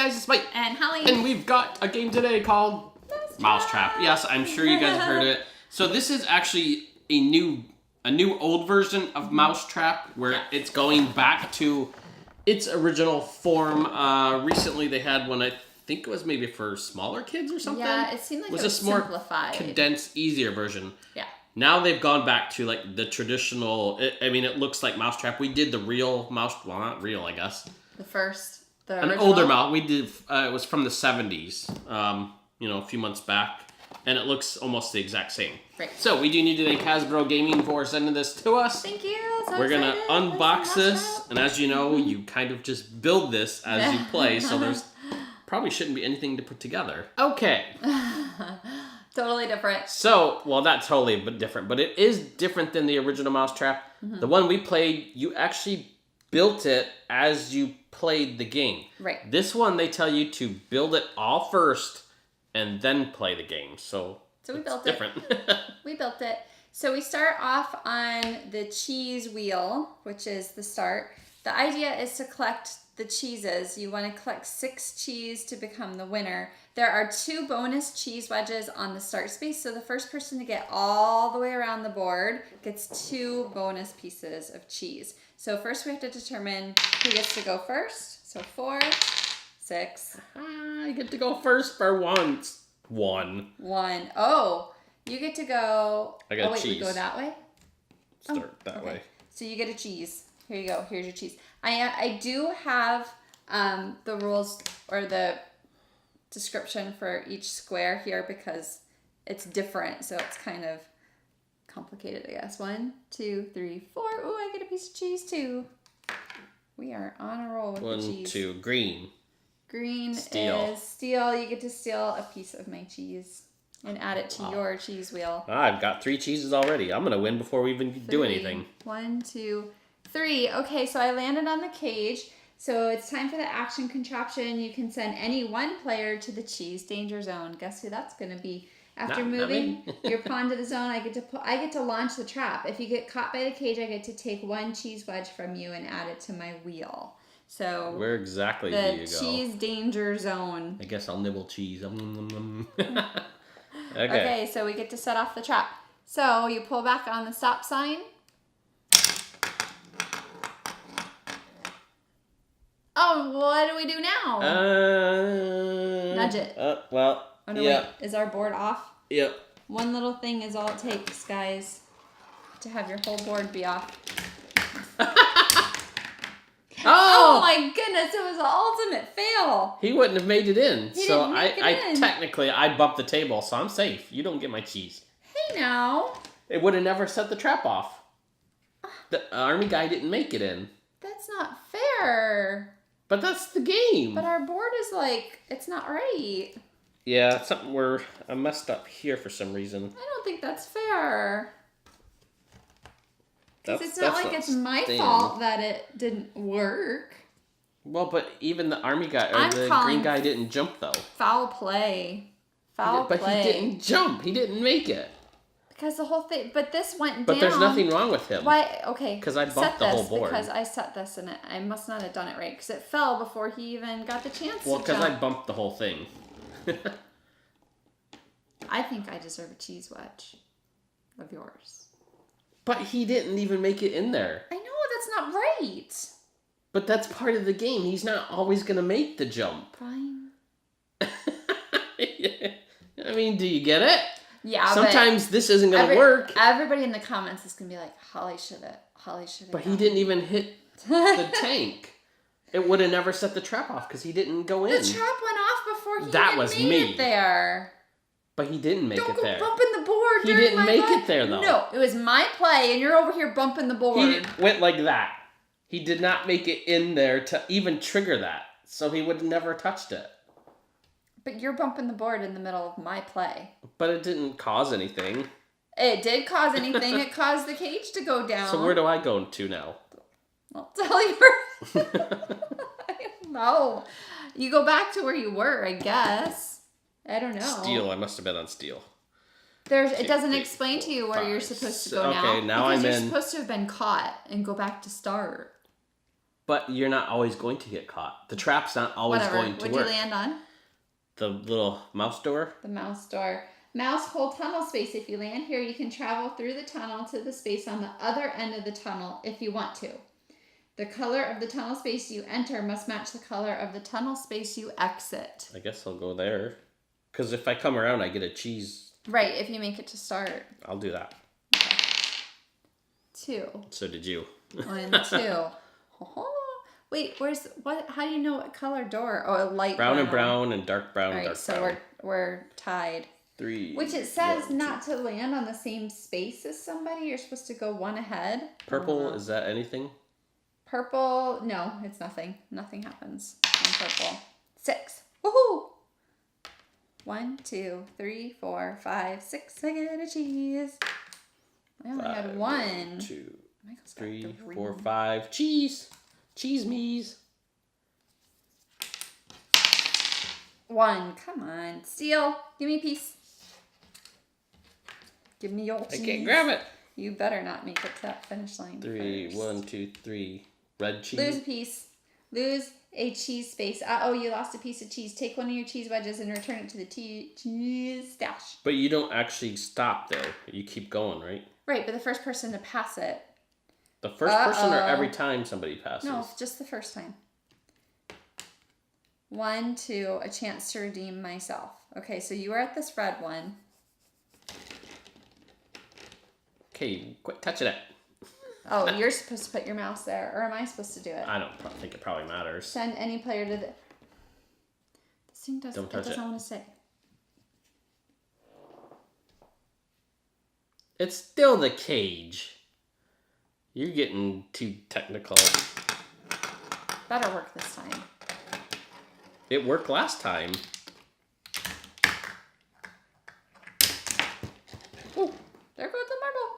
guys, it's Mike. And Holly. And we've got a game today called Mousetrap. Yes, I'm sure you guys have heard it. So this is actually a new old version of Mousetrap where it's going back to its original form. Recently they had one, I think it was maybe for smaller kids or something. Yeah, it seemed like it was simplified. Condensed, easier version. Yeah. Now they've gone back to like the traditional, it looks like Mousetrap. We did the real mouse, well not real I guess. The An original? older mouse. We did, it was from the 70s, a few months back. And it looks almost the exact same. Right. So we do need to thank Hasbro Gaming for sending this to us. Thank you. So We're going to excited. unbox this. And as you know, you kind of just build this as you play. So there's probably shouldn't be anything to put together. Okay. Totally different. So, well, not totally but different. But it is different than the original Mousetrap. Mm-hmm. The one we played, you actually built it as you played the game. Right. This one, they tell you to build it all first and then play the game. So we built different. it. We built it. So we start off on the cheese wheel, which is the start. The idea is to collect the cheeses. You want to collect 6 cheese to become the winner. There are 2 bonus cheese wedges on the start space. So the first person to get all the way around the board gets 2 bonus pieces of cheese. So first we have to determine who gets to go first. So 4, 6. I get to go first for once. 1. Oh, you get to go. I got cheese. cheese. We go that way? Start that way. So you get a cheese. Here you go. Here's your cheese. I do have the rules or the description for each square here because it's different. So it's kind of complicated, I guess. 1, 2, 3, 4. Ooh, I get a piece of cheese too. We are on a roll with the cheese. 1, 2, green. Green is steal. You get to steal a piece of my cheese and add it to your cheese wheel. I've got 3 cheeses already. I'm going to win before we even do anything. 1, 2, 3. Okay, so I landed on the cage. So it's time for the action contraption. You can send any one player to the cheese danger zone. Guess who that's going to be? After moving your pawn to the zone, I get to launch the trap. If you get caught by the cage, I get to take 1 cheese wedge from you and add it to my wheel. So where exactly do you go? The cheese danger zone. I guess I'll nibble cheese. Okay, so we get to set off the trap. So you pull back on the stop sign. Oh, what do we do now? Nudge it. Well, oh, no, wait. Is our board off? Yep. One little thing is all it takes, guys, to have your whole board be off. Oh my goodness, it was an ultimate fail. He wouldn't have made it in. He didn't make it in. Technically, I bumped the table, so I'm safe. You don't get my cheese. Hey now. It would have never set the trap off. The army guy didn't make it in. That's not fair. But that's the game. But our board is like, it's not right. Yeah, it's something where I messed up here for some reason. I don't think that's fair. Because it's not like it's my fault that it didn't work. Well, but even the army guy, or the green guy didn't jump, though. Foul play. Foul play. But he didn't jump. He didn't make it. Because the whole thing, but this went down. But there's nothing wrong with him. Why? Okay. Because I bumped the whole board. Because I set this and I must not have done it right. Because it fell before he even got the chance to jump. Well, because I bumped the whole thing. I think I deserve a cheese wedge of yours. But he didn't even make it in there. I know, that's not right. But that's part of the game. He's not always going to make the jump. Fine. I mean, do you get it? Yeah, sometimes this isn't going to work. Everybody in the comments is going to be like, Holly should have. But he didn't even hit the tank. It would have never set the trap off because he didn't go in. The trap went off before he made it there. But he didn't make it there. Don't go bumping the board. He didn't make it there, though. No, it was my play, and you're over here bumping the board. He went like that. He did not make it in there to even trigger that. So he would have never touched it. But you're bumping the board in the middle of my play. But it didn't cause anything. It did cause anything. It caused the cage to go down. So where do I go to now? I'll tell you. I don't know. You go back to where you were, I guess. I don't know. Steel. I must have been on steel. It doesn't explain to you where you're supposed to go now. Okay, now I'm in. You're supposed to have been caught and go back to start. But you're not always going to get caught. The trap's not always going to work. work. What'd you land on? The little mouse door? The mouse door. Mouse hold tunnel space. If you land here, you can travel through the tunnel to the space on the other end of the tunnel if you want to. The color of the tunnel space you enter must match the color of the tunnel space you exit. I guess I'll go there. Because if I come around, I get a cheese. Right, if you make it to start. I'll do that. Okay. 2. So did you. 1, 2. Wait, how do you know what color door? Oh, a light brown and brown and dark brown. All right, dark so brown. we're tied. 3. Which it says not to land on the same space as somebody. You're supposed to go one ahead. Purple, is that anything? Purple, no, it's nothing. Nothing happens on purple. 6. Woohoo! 1, 2, 3, 4, 5, 6. I get a cheese. I only had 1. 1, 2, Michael's got 3, 4, 5. Cheese. Cheese me's. 1. Come on. Steal. Give me a piece. Give me your cheese. I can't grab it. You better not make it to that finish line. 3, first. 1, 2, 3. Red cheese. Lose a piece. Lose a cheese space. Oh, you lost a piece of cheese. Take one of your cheese wedges and return it to the cheese stash. But you don't actually stop there. You keep going, right? Right, but the first person to pass it. The first person or every time somebody passes? No, just the first time. 1, 2, a chance to redeem myself. Okay, so you are at this red one. Okay, quit touching it. Oh, you're supposed to put your mouse there, or am I supposed to do it? I don't think it probably matters. Send any player to the... This thing doesn't, Don't touch it. doesn't want to say. It's still the cage. You're getting too technical. Better work this time. It worked last time. Oh, there goes the marble.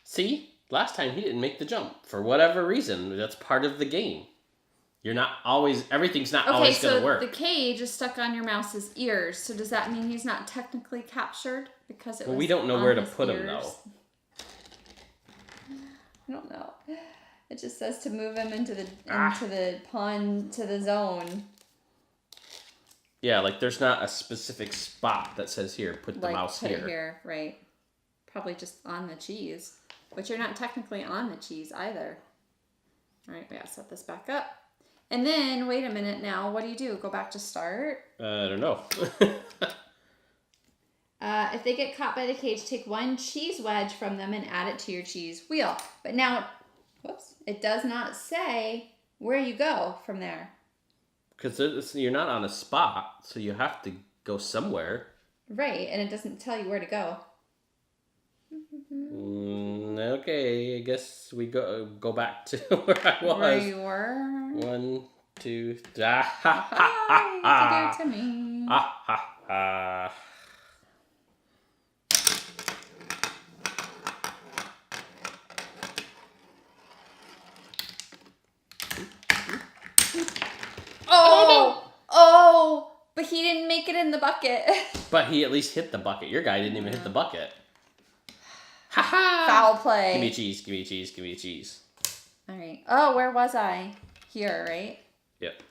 See? Last time he didn't make the jump. For whatever reason, that's part of the game. You're not always... Everything's not always going to work. Okay, so the cage is stuck on your mouse's ears. So does that mean he's not technically captured? Because it was we don't know on where to his put him, ears? though. I don't know. It just says to move him into the pond, to the zone. Yeah, like there's not a specific spot that says here, put the Like, mouse put here. it here, right. Probably just on the cheese. But you're not technically on the cheese either. All right, we gotta set this back up. And then, wait a minute now, what do? Go back to start? I don't know. If they get caught by the cage, take 1 cheese wedge from them and add it to your cheese wheel. But now, whoops, it does not say where you go from there. Because you're not on a spot, so you have to go somewhere. Right, and it doesn't tell you where to go. Okay, I guess we go back to where I was. Where you were? 1, 2, 3. Hi, you can do it to me. Oh, but he didn't make it in the bucket. But he at least hit the bucket. Your guy didn't even hit the bucket. Ha ha! Foul play. Give me a cheese, give me a cheese, give me a cheese. All right. Oh, where was I? Here, right? Yep.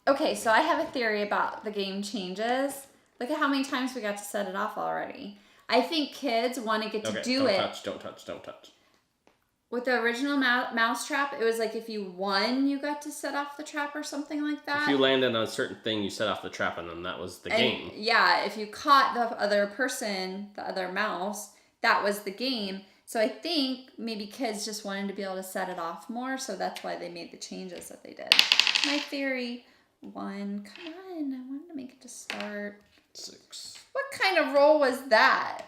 Okay, so I have a theory about the game changes. Look at how many times we got to set it off already. I think kids want to get to do it. Don't touch. With the original Mousetrap, it was like if you won, you got to set off the trap or something like that. If you landed on a certain thing, you set off the trap, and then that was the game. Yeah, if you caught the other person, the other mouse, that was the game. So I think maybe kids just wanted to be able to set it off more, so that's why they made the changes that they did. My theory, 1. Come on, I wanted to make it to start. 6. What kind of roll was that?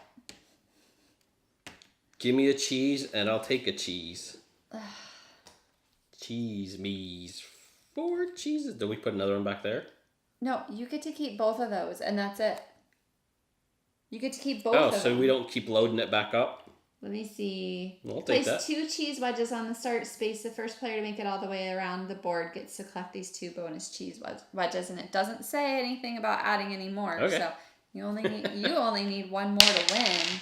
Give me a cheese, and I'll take a cheese. Cheese me's 4 cheeses. Did we put another one back there? No, you get to keep both of those, and that's it. You get to keep both of them. Oh, so we don't keep loading it back up? Let me see. I'll take Place that. 2 cheese wedges on the start space. The first player to make it all the way around the board gets to collect these 2 bonus cheese wedges, and it doesn't say anything about adding any more. Okay. So you only need 1 more to win.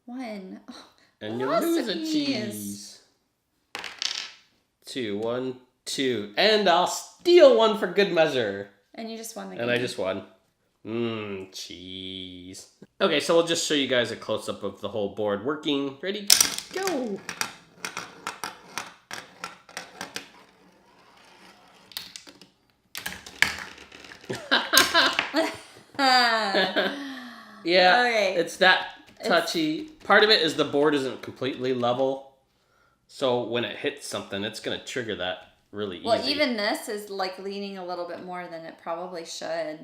1. Oh, And you lose a cheese. 2, 1, 2. And I'll steal one for good measure. And you just won the game. And I just won. Cheese. Okay, so we'll just show you guys a close-up of the whole board working. Ready? Go! Yeah, okay. It's that touchy. Part of it is the board isn't completely level. So when it hits something, it's going to trigger that really easy. Well, even this is like leaning a little bit more than it probably should.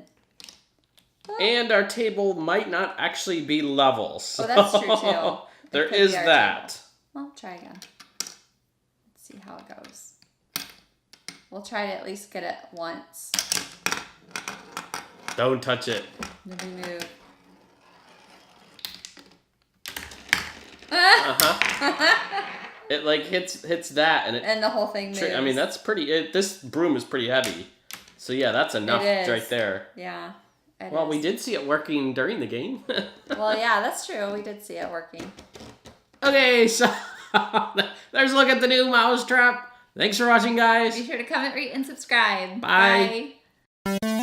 And our table might not actually be level. So Oh, that's true too. There is that. Table. Well, try again. Let's see how it goes. We'll try to at least get it once. Don't touch it. Maybe move. It like hits that and it. And the whole thing moves. I mean, that's pretty. This broom is pretty heavy. So yeah, that's enough right there. Yeah. Well, we did see it working during the game. Well, yeah, that's true. We did see it working. Okay, so there's a look at the new Mousetrap. Thanks for watching, guys. Be sure to comment, rate, and subscribe. Bye. Bye.